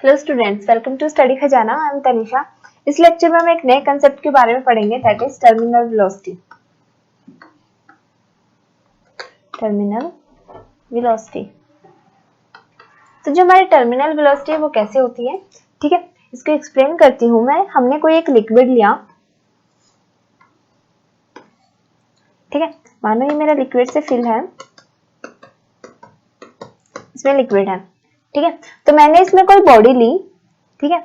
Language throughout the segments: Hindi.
Hello students, welcome to study Khazana. I am Tanisha. इस लेक्चर में हम एक नए कंसेप्ट के बारे में पढ़ेंगे, that is terminal velocity. Terminal velocity. तो जो हमारी टर्मिनल वेलोसिटी है वो कैसे होती है, ठीक है, इसको एक्सप्लेन करती हूँ मैं। हमने कोई एक लिक्विड लिया, ठीक है, मानो ये मेरा लिक्विड से फिल है, इसमें लिक्विड है, ठीक है। तो मैंने इसमें कोई बॉडी ली, ठीक है,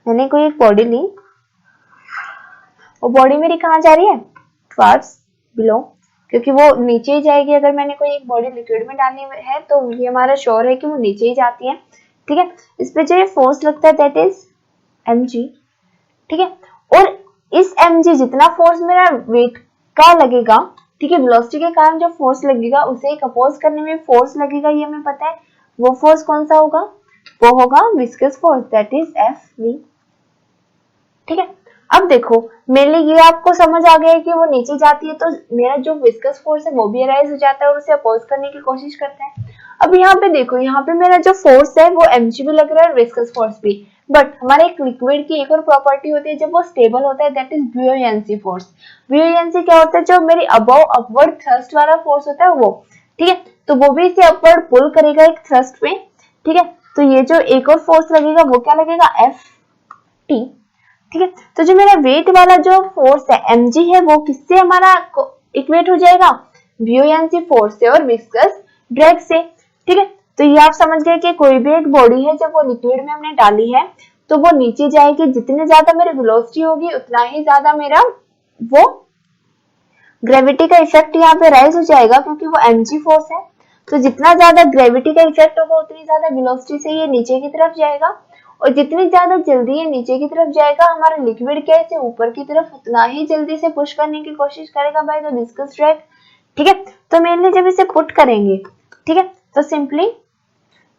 मैंने कोई एक बॉडी ली, वो बॉडी मेरी कहाँ जा रही है, टुवर्ड्स बिलो, क्योंकि वो नीचे ही जाएगी। अगर मैंने कोई एक बॉडी लिक्विड में डालनी है तो ये हमारा श्योर है कि वो नीचे ही जाती है, ठीक है। इस पे जो फोर्स लगता है दैट इज mg, ठीक है। और इस mg जितना फोर्स मेरा वेट का लगेगा, ठीक है, वेलोसिटी के कारण जो फोर्स लगेगा उसे एक अपोज करने में फोर्स लगेगा, ये हमें पता है। वो फोर्स कौन सा होगा, वो होगा viscous force, that is Fv, ठीक है। अब देखो, मेनली ये आपको समझ आ गया है कि वो नीचे जाती है तो मेरा जो विस्कस फोर्स है वो भी अराइज हो जाता है और उसे अपोज करने की कोशिश करता है। अब यहाँ पे देखो, यहाँ पे मेरा जो फोर्स है वो mg भी लग रहा है और विस्कस फोर्स भी, बट हमारे एक लिक्विड की एक और प्रॉपर्टी होती है जब वो स्टेबल होता है, दैट इज बुओयंसी फोर्स। बुओयंसी क्या होता है, जो मेरी अबव अपवर्ड थ्रस्ट वाला फोर्स होता है वो, ठीक है, तो वो भी इसे अपवर्ड पुल करेगा एक थ्रस्ट में, ठीक है। तो ये जो एक और फोर्स लगेगा वो क्या लगेगा, Ft, ठीक है। तो जो मेरा वेट वाला जो फोर्स है mg है वो किससे हमारा इक्वेट हो जाएगा, बुओयंसी फोर्स से और विस्कस ड्रैग से, ठीक है। तो ये आप समझ गए कि कोई भी एक बॉडी है जब वो लिक्विड में हमने डाली है तो वो नीचे जाएगी, जितने ज्यादा मेरी वेलोसिटी होगी उतना ही ज्यादा मेरा वो ग्रेविटी का इफेक्ट यहाँ पे राइज हो जाएगा, क्योंकि वो mg फोर्स है। तो जितना ज्यादा ग्रेविटी का इफेक्ट होगा उतनी ज्यादा वेलोसिटी से ये नीचे की तरफ जाएगा, और जितनी ज्यादा जल्दी ये नीचे की तरफ जाएगा हमारा लिक्विड क्या इसे ऊपर की तरफ उतना ही जल्दी से पुश करने की कोशिश करेगा बाय द विस्कस ड्रैग, ठीक है। तो मेनली जब इसे पुट करेंगे, ठीक है, तो सिंपली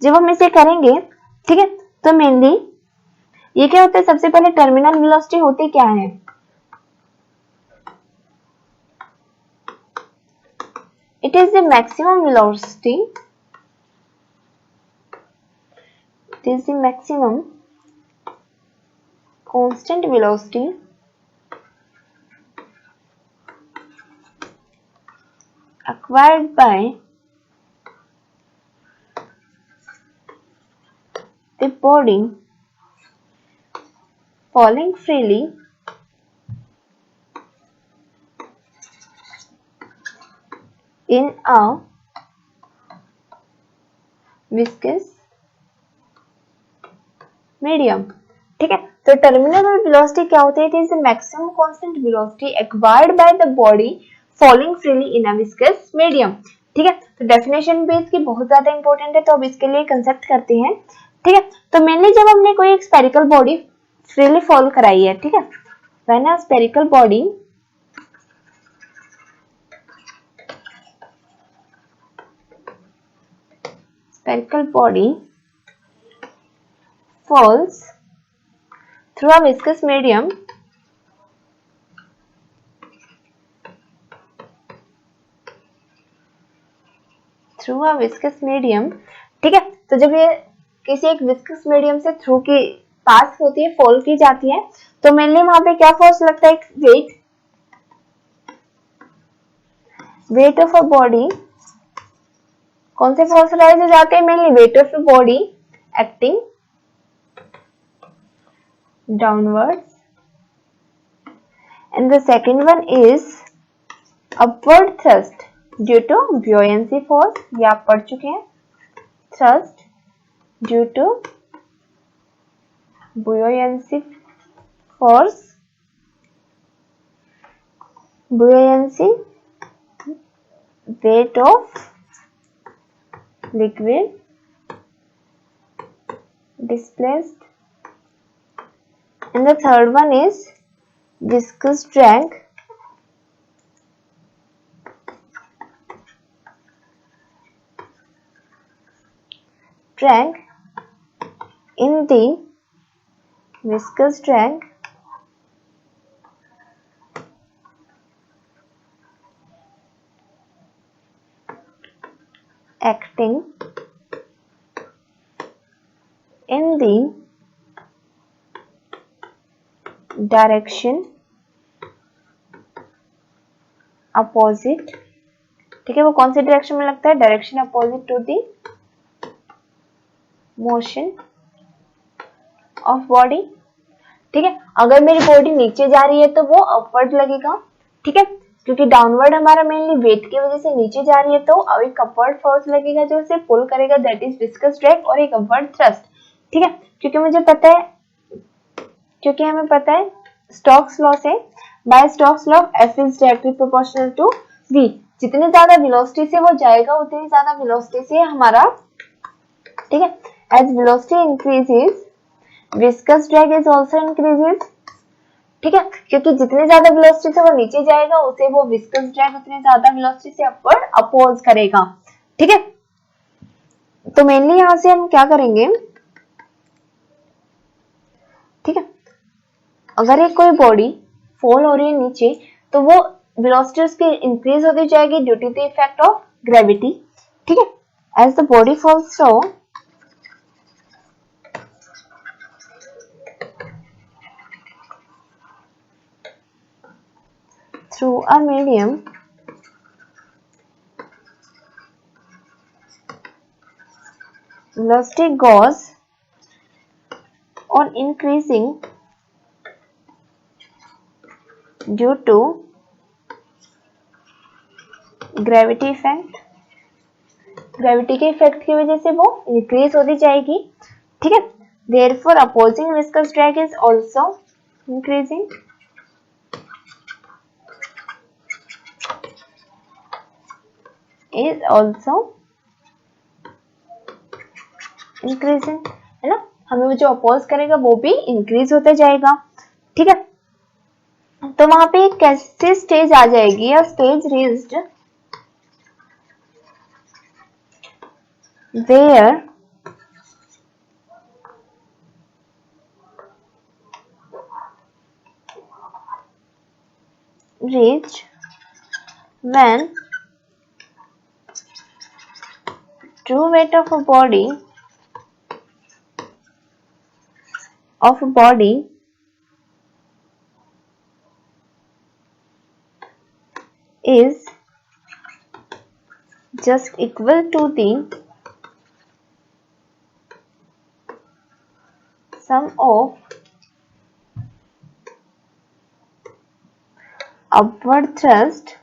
जब हम इसे करेंगे, ठीक है, तो मेनली ये क्या होता है, सबसे पहले टर्मिनल वेलोसिटी होती क्या है, it is the maximum velocity, it is the maximum constant velocity acquired by the body falling freely in a viscous medium, ठीक है। तो टर्मिनल वेलोसिटी क्या होती है, it is the maximum constant velocity acquired by the body falling freely in a viscous medium, ठीक है। तो डेफिनेशन भी इसकी बहुत ज्यादा इंपॉर्टेंट है, तो अब इसके लिए कंसेप्ट करते हैं, ठीक है। तो मेनली जब हमने कोई एक स्फेरिकल बॉडी फ्रीली फॉल कराई है, ठीक है, when a spherical body falls through a viscous medium, ठीक है। तो जब ये किसी एक विस्कस मीडियम से थ्रू की पास होती है, फॉल की जाती है, तो मेनली वहां पे क्या फोर्स लगता है, एक वेट ऑफ अ बॉडी, कौन से फोर्स राइज हो जाते हैं, mainly wait of a body acting downwards, and the second one is upward thrust due to buoyancy force, ये आप पढ़ चुके हैं, thrust due to buoyancy force, buoyancy weight of liquid displaced, and the third one is viscous drag in the viscous drag acting in the direction opposite, ठीक है, वो कौन सी डायरेक्शन में लगता है, direction opposite to the motion of body, ठीक है। अगर मेरी बॉडी नीचे जा रही है तो वो अपवर्ड लगेगा, ठीक है, क्योंकि डाउनवर्ड हमारा मेनली वेट की वजह से नीचे जा रही है, तो अब एक अपवर्ड फोर्स लगेगा जो उसे पुल करेगा, दैट इज विस्कस ड्रैग, और एक अपवर्ड थ्रस्ट, ठीक है। क्योंकि मुझे पता है, क्योंकि हमें पता है स्टोक्स लॉ से, by Stokes law F is directly proportional to V, जितनी ज्यादा वेलोसिटी से वो जाएगा उतनी ज्यादा वेलोसिटी से हमारा, ठीक है, as velocity increases viscous drag is also increases, ठीक है, क्योंकि जितनी ज्यादा वेलोसिटी से वो नीचे जाएगा उसे वो विस्कस ड्रैग उतनी ज्यादा वेलोसिटी से अपवर्ड अपोज करेगा, ठीक है। तो मेनली यहां से हम क्या करेंगे, ठीक है, अगर एक कोई बॉडी फॉल हो रही है नीचे तो वो वेलोसिटी उसकी इंक्रीज होती जाएगी due to the effect of gravity, ठीक है। As the body falls through a medium velocity goes on increasing due to gravity effect, ग्रेविटी के इफेक्ट की वजह से वो इंक्रीज होती जाएगी, ठीक है। therefore opposing viscous drag is also increasing, is also increasing, है ना, हमें वो जो अपोज करेगा वो भी इंक्रीज होता जाएगा, ठीक है। तो वहां पे एक कैसी स्टेज आ जाएगी, या stage reached where reached when true weight of a body is just equal to the sum of upward thrust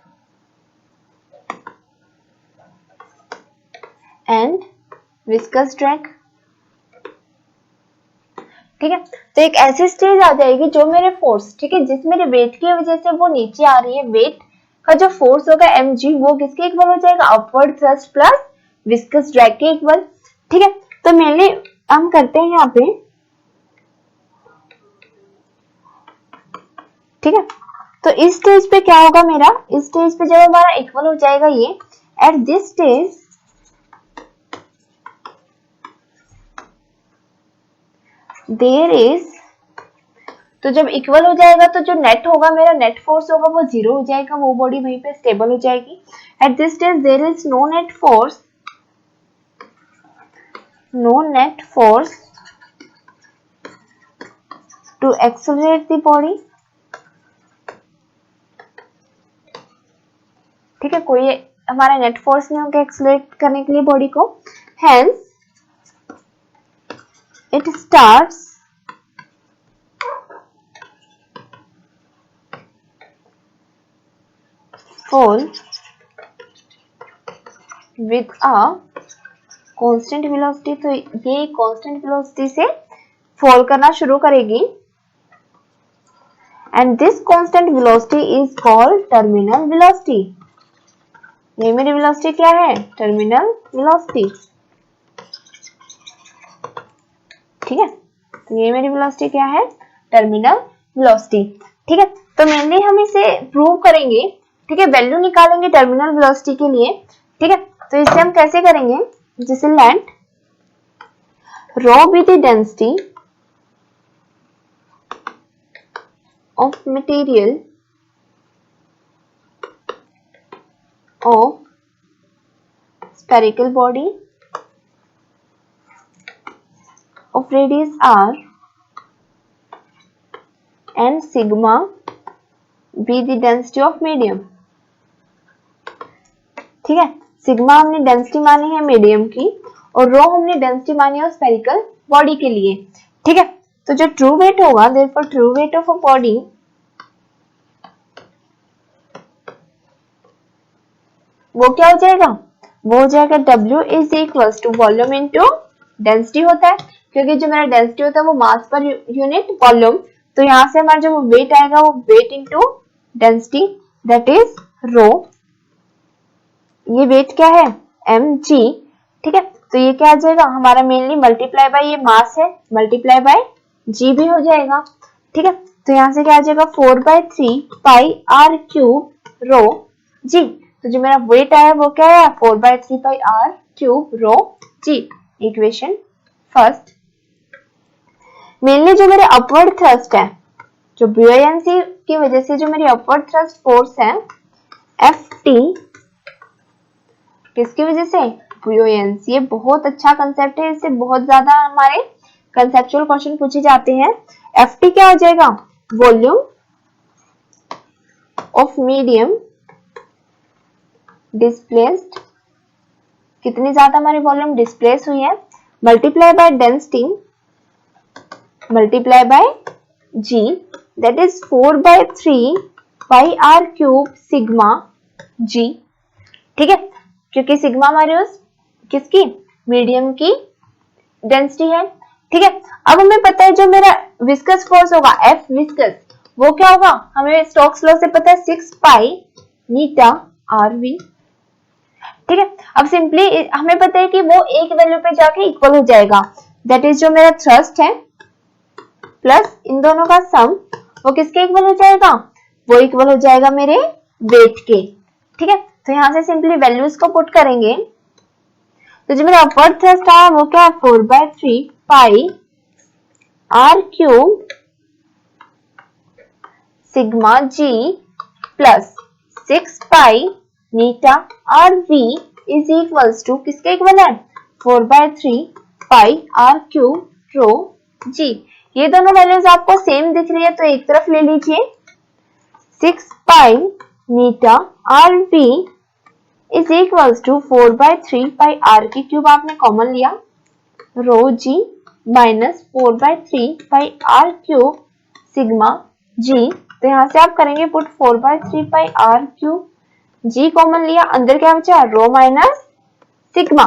and viscous drag, ठीक है। तो एक ऐसी स्टेज आ जाएगी जो मेरे फोर्स, ठीक है, जिस मेरे वेट की वजह से वो नीचे आ रही है, वेट का जो फोर्स होगा mg वो किसके इक्वल हो जाएगा, upward thrust plus viscous drag के इक्वल, ठीक है। तो मेनली हम करते हैं यहाँ पे, ठीक है। तो इस स्टेज पे क्या होगा मेरा, इस स्टेज पे जब हमारा इक्वल हो जाएगा ये, at this stage there is, तो जब इक्वल हो जाएगा तो जो नेट होगा, मेरा नेट फोर्स होगा वो जीरो हो जाएगा, वो बॉडी वहीं पे स्टेबल हो जाएगी। At this stage there is no net force to accelerate the body, ठीक है, कोई हमारा नेट फोर्स नहीं होगा एक्सेलरेट करने के लिए बॉडी को, hence it starts fall with a constant velocity, तो ये constant velocity से fall करना शुरू करेगी, and this constant velocity is called terminal velocity, ये मेरी velocity क्या है, terminal velocity, ठीक है। तो ये मेरी velocity क्या है, terminal velocity, ठीक है। तो मेनली हम इसे प्रूव करेंगे, ठीक है, वैल्यू निकालेंगे टर्मिनल वेलोसिटी के लिए, ठीक है। तो इसे हम कैसे करेंगे, जैसे let rho be the density of material of spherical body of radius r and sigma be the density of medium। ठीक है, सिग्मा हमने डेंसिटी मानी है मीडियम की और रो हमने डेंसिटी मानी है स्फेरिकल बॉडी के लिए। ठीक है, तो जो ट्रू वेट होगा, therefore true weight of a body वो क्या हो जाएगा, वो हो जाएगा W is equals to volume into density होता है, क्योंकि जो मेरा डेंसिटी होता है वो मास पर यूनिट वॉल्यूम, तो यहाँ से हमारा जो वेट आएगा वो weight into density, that is rho. ये वेट क्या है, mg। ठीक है, तो ये क्या आ जाएगा हमारा मेनली मल्टीप्लाई बाय ये मास है, मल्टीप्लाई बाय g भी हो जाएगा। ठीक है, तो यहाँ से क्या आ जाएगा 4/3 pi r cube rho g। तो जो मेरा वेट आया वो क्या है 4/3 pi r cube rho g, equation first. Mainly जो मेरे अपवर्ड थ्रस्ट है, जो बुओयंसी की वजह से जो मेरी अपवर्ड थ्रस्ट फोर्स है Ft, किसकी वजह से, बुओयंसी। ये बहुत अच्छा कंसेप्ट है, इससे बहुत ज्यादा हमारे कंसेप्चुअल क्वेश्चन पूछे जाते हैं। Ft क्या हो जाएगा, वॉल्यूम ऑफ मीडियम डिस्प्लेस्ड, कितनी ज्यादा हमारी वॉल्यूम डिस्प्लेस हुई है, multiply by density multiply by g, that is 4/3 pi r cube sigma g। ठीक है, क्योंकि सिग्मा हमारे उस किसकी, मीडियम की डेंसिटी है। ठीक है, अब हमें पता है जो मेरा विस्कस फोर्स होगा F विस्कस, वो क्या होगा, हमें स्टोक्स लॉ से पता है 6 पाई नीटा RV। ठीक है, अब सिंपली हमें पता है कि वो एक वैल्यू पे जाके इक्वल हो जाएगा, दैट इज जो मेरा थ्रस्ट है प्लस इन दोनों का सम, वो किसके इक्वल हो जाएगा, वो इक्वल हो जाएगा मेरे वेट के। ठीक है, तो यहां से सिंपली वैल्यूज को पुट करेंगे, तो जो मेरा अपवर्ड थ्रस्ट आया वो क्या है 4/3 pi r cube sigma g plus 6 pi eta RV is equals to किसके इक्वल है 4/3 pi r cube rho g। ये दोनों वैल्यूज आपको सेम दिख रही है तो एक तरफ ले लीजिए, 6 pi eta RV is equals to 4/3 pi r की क्यूब आपने कॉमन लिया, rho g minus 4/3 pi r cube sigma g। तो यहां से आप करेंगे put 4/3 pi r cube, g common लिया, अंदर क्या बचा रो माइनस सिग्मा।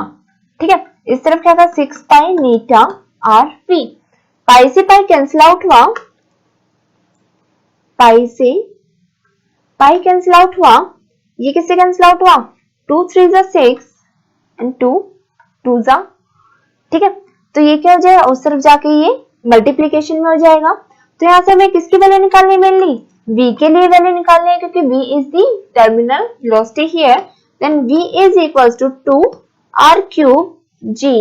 ठीक है, इस तरफ क्या था 6 पाई नीटा RV, पाई से पाई कैंसिल आउट हुआ, पाई से पाई कैंसिल आउट हुआ, ये किससे कैंसिल आउट हुआ 2 3 जा 6 एंड 2 2 जा। ठीक है, तो ये क्या हो जाएगा उस तरफ जाके ये मल्टीप्लीकेशन में हो जाएगा। तो यहाँ से हमें किसकी वैल्यू निकालनी है, मेनली v के लिए वैल्यू निकालनी है, क्योंकि v is the terminal velocity here, then v is equals to 2 r cube g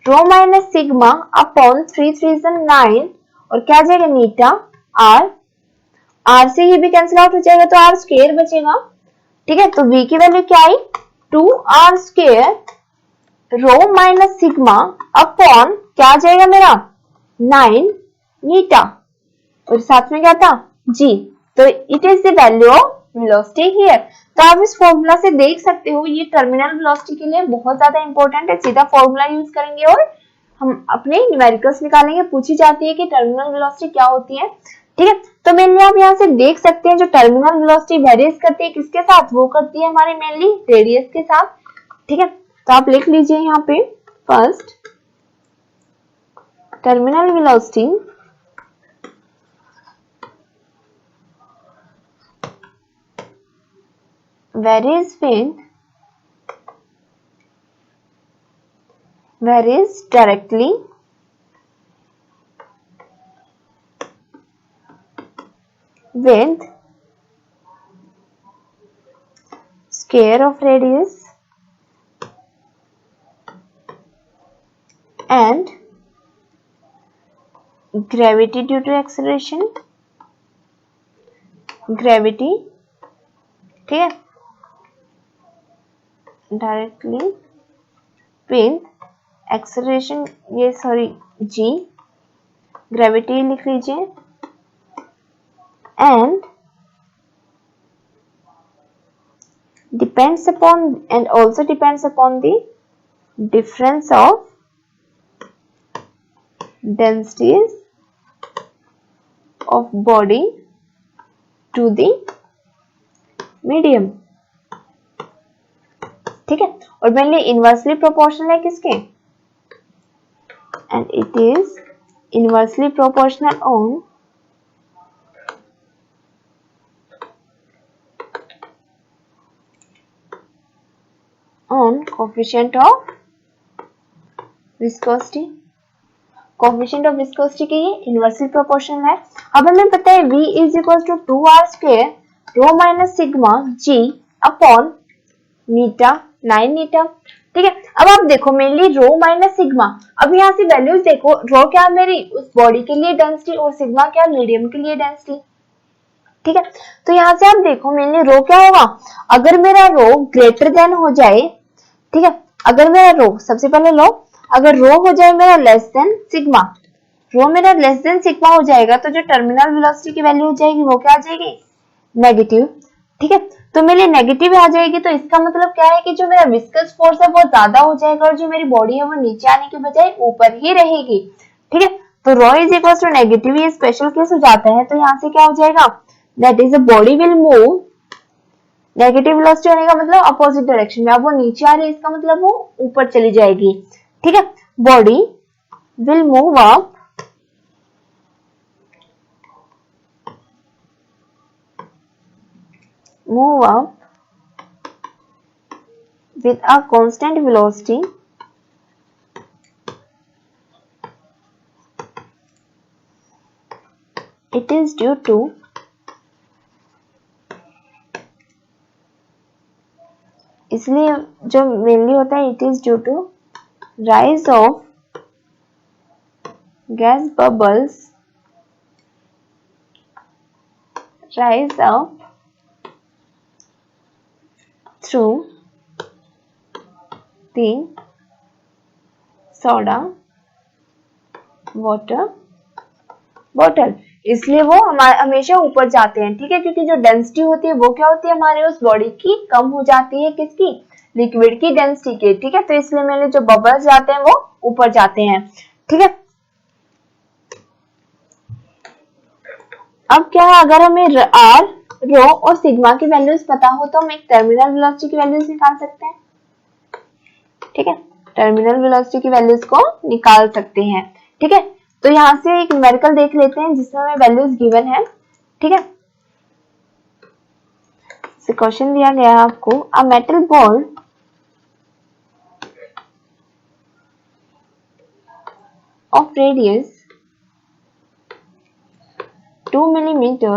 rho minus sigma upon 3 3 जा 9 और क्या आ जाएगा नीटा r, r से ये भी कैंसिल आउट हो जाएगा तो r स्क्वायर बचेगा। ठीक है, तो v की वैल्यू क्या आई 2r square rho minus sigma upon क्या आ जाएगा मेरा 9 नीटा और साथ में क्या था g, तो it is the value of velocity here. तो आप इस फॉर्मूला से देख सकते हो ये टर्मिनल वेलोसिटी के लिए बहुत ज्यादा इंपॉर्टेंट है, सीधा फॉर्मूला यूज करेंगे और हम अपने न्यूमेरिकल्स निकालेंगे। पूछी जाती है कि टर्मिनल वेलोसिटी क्या होती है। ठीक है, तो मेनली आप यहाँ से देख सकते हैं जो टर्मिनल वेलोसिटी वेरीज करती है किसके साथ, वो करती है हमारे मेनली रेडियस के साथ। ठीक है, तो आप लिख लीजिए यहाँ पे first terminal velocity varies directly with square of radius and gravity due to acceleration, gravity। ठीक है, डायरेक्टली विद एक्सेलरेशन, ये सॉरी g, ग्रेविटी लिख लीजिए and also depends upon the difference of densities of body to the medium, ठीक है। और मेनली इनवर्सली प्रोपोर्शनल है किसके, and it is inversely proportional on coefficient of viscosity. Coefficient of viscosity के ये इनवर्सली प्रोपोर्शनल है। अब हमें पता है V is equal to 2r square rho minus sigma g upon eta 9 eta, ठीक है। अब आप देखो मेनली रो माइनस सिग्मा, अब यहाँ से वैल्यूज देखो, रो क्या मेरी उस बॉडी के लिए डेंसिटी और सिग्मा क्या मीडियम के लिए डेंसिटी, ठीक है। तो यहाँ से आप देखो मेनली रो क्या होगा, अगर मेरा रो ग्रेटर देन हो जाए, ठीक है, अगर मेरा रो सबसे पहले लो, अगर रो हो जाए मेरा लेस देन सिग्मा, रो मेरा लेस देन सिग्मा हो जाएगा तो जो टर्मिनल वेलोसिटी की वैल्यू हो जाएगी वो क्या आ जाएगी, नेगेटिव, ठीक है। तो मेरे नेगेटिव आ जाएगी तो इसका मतलब क्या है कि जो मेरा विस्कस फोर्स है वो ज्यादा हो जाएगा और जो मेरी बॉडी है वो नीचे आने के बजाय ऊपर ही रहेगी, ठीक है। तो रो इज इक्वल टू नेगेटिव, ये स्पेशल केस हो जाता है। तो यहाँ से क्या हो जाएगा, that is a body will move, negative velocity होने का मतलब अपोजिट डायरेक्शन में, अब वो नीचे आ रही है इसका मतलब वो ऊपर चली जाएगी, ठीक है। Body will move up with a constant velocity it is due to इसलिए जो मेनली होता है it is due to rise of gas bubbles, rise up through the soda water bottle, इसलिए वो हमेशा ऊपर जाते हैं, ठीक है, क्योंकि जो डेंसिटी होती है वो क्या होती है हमारे उस बॉडी की कम हो जाती है, किसकी, लिक्विड की डेंसिटी की, ठीक है। तो इसलिए मेरे जो बबल्स जाते हैं वो ऊपर जाते हैं, ठीक है। अब क्या है, अगर हमें r, रो और सिग्मा की वैल्यूज पता हो तो हम एक टर्मिनल वेलोसिटी की वैल्यूज निकाल सकते हैं, ठीक है, टर्मिनल वेलोसिटी की वैल्यूज को निकाल सकते हैं, ठीक है। तो यहाँ से एक न्यूमेरिकल देख लेते हैं जिसमें हमें वैल्यूज गिवन है, ठीक है। क्वेश्चन दिया गया है आपको, a metal ball of radius 2 millimeter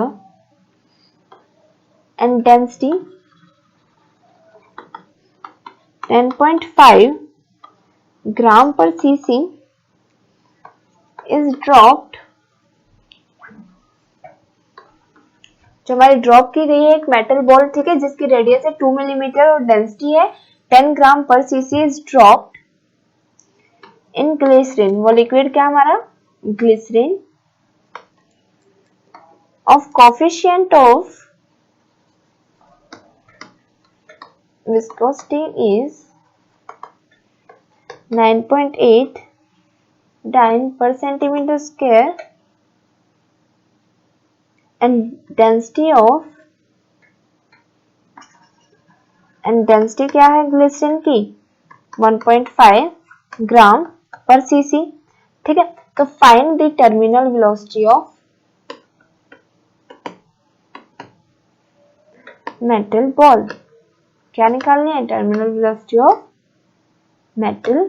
and density 10.5 gram per cc is dropped, जो हमारी ड्रॉप की गई है एक मेटल बॉल, ठीक है, जिसकी रेडियस है 2 मिलीमीटर और डेंसिटी है 10 gram per cc, is dropped in glycerine, वो लिक्विड क्या हमारा glycerine, of coefficient of viscosity is 9.8 dyne per centimeter square and density क्या है ग्लिसरीन की 1.5 ग्राम पर सीसी, ठीक है। तो find the terminal velocity of metal ball, क्या निकालनी है, terminal velocity of metal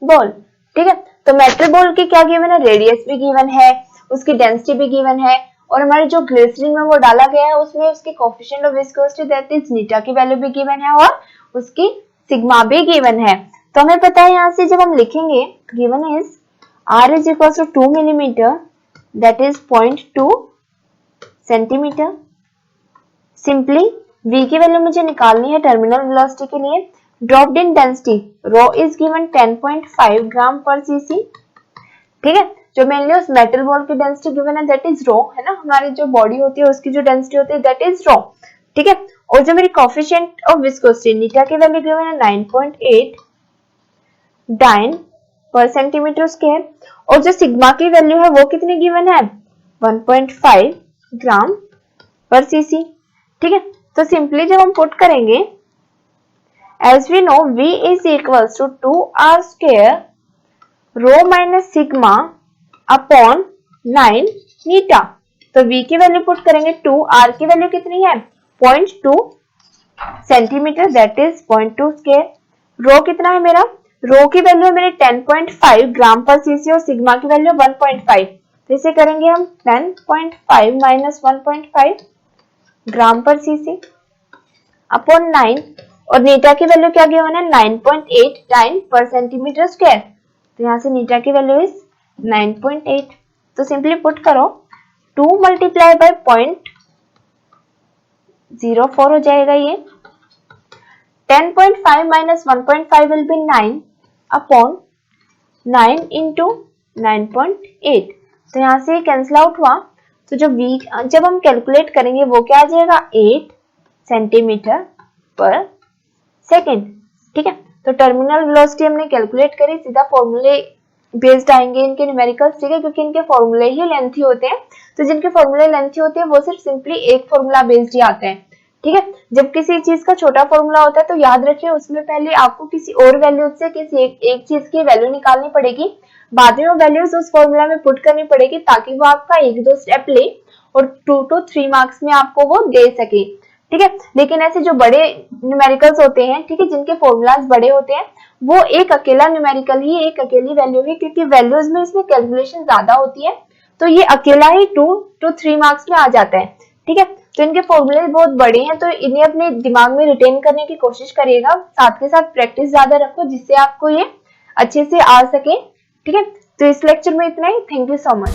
ball, ठीक है। तो मेटल बॉल की क्या गिवन है, रेडियस भी गिवन है, उसकी डेंसिटी भी गिवन है, और हमारे जो ग्लिसरीन में वो डाला गया है उसमें उसकी coefficient of viscosity that is eta की वैल्यू भी गिवन है और उसकी सिग्मा भी गिवन है। तो हमें पता है यहाँ से जब हम लिखेंगे given is r is equal to 2 millimetre that is 0.2 centimetre, simply v की वैल्यू मुझे निकालनी है टर्मिनल वेलोसिटी के लिए, dropped in density rho is given 10.5 gram per cc, ठीक है। जो मेनली उस मेटल बॉल की डेंसिटी गिवन है दैट इज रो, है ना, हमारी जो बॉडी होती है उसकी जो डेंसिटी होती है दैट इज रो, ठीक है। और जो मेरी कोफिशिएंट ऑफ विस्कोसिटी नीटा की वैल्यू गिवन है 9.8 डाइन पर सेंटीमीटर स्क्वायर, और जो सिग्मा की वैल्यू है वो कितनी गिवन है 1.5 ग्राम पर सीसी, ठीक है। तो सिंपली जब हम पुट करेंगे as we know V is equals to 2R square rho minus sigma upon 9 नीटा, तो V की वैल्यू पुट करेंगे 2R की वैल्यू कितनी है 0.2 सेंटीमीटर दैट इज 0.2 स्क्वायर, रो कितना है मेरा, रो की वैल्यू है मेरी 10.5 ग्राम पर सीसी और सिग्मा की वैल्यू 1.5, तो इसे करेंगे हम 10.5 माइनस 1.5 ग्राम पर सीसी अपॉन 9, और नीटा की वैल्यू क्या गिवन है 9.8 डाइन पर सेंटीमीटर स्क्वायर, तो यहाँ से नीटा की वैल्यू इज 9.8, तो सिंपली पुट करो 2 मल्टीप्लाई बाय 0.04 हो जाएगा ये, 10.5 minus 1.5 will be 9 upon 9 into 9.8, तो यहाँ से कैंसिल आउट हुआ, तो जो v जब हम कैलकुलेट करेंगे वो क्या आ जाएगा 8 सेंटीमीटर पर सेकेंड, ठीक है। तो टर्मिनल वेलोसिटी हमने कैलकुलेट करी, सीधा फॉर्मूले बेस्ड आएंगे इनके न्यूमेरिकल्स, ठीक है, क्योंकि इनके फॉर्मूले ही लेंथी होते हैं, तो जिनके फॉर्मूले लेंथी होते हैं वो सिर्फ सिंपली एक फॉर्मूला बेस्ड ही आते हैं, ठीक है। जब किसी चीज का छोटा फॉर्मूला होता है तो याद रखिए उसमें पहले आपको किसी और वैल्यू से किसी एक चीज की वैल्यू निकालनी पड़ेगी, बाद में वो वैल्यूज उस फॉर्मूला में पुट करनी पड़ेगी ताकि वो आपका 1-2 स्टेप ले और 2 to 3 मार्क्स में आपको वो दे सके, ठीक है। लेकिन ऐसे जो बड़े न्यूमेरिकल्स होते हैं, ठीक है, जिनके फॉर्मूलाज बड़े होते हैं, वो एक अकेला न्यूमेरिकल ही एक अकेली वैल्यू है, क्योंकि वैल्यूज में इसमें कैलकुलेशन ज्यादा होती है, तो ये अकेला ही 2 to 3 मार्क्स में आ जाता है, ठीक है। तो इनके फॉर्मूले बहुत बड़े हैं, तो इन्हें अपने दिमाग में रिटेन करने की कोशिश करिएगा, साथ के साथ प्रैक्टिस ज्यादा रखो जिससे आपको ये अच्छे से आ सके, ठीक है। तो इस लेक्चर में इतना ही, थैंक यू सो मच।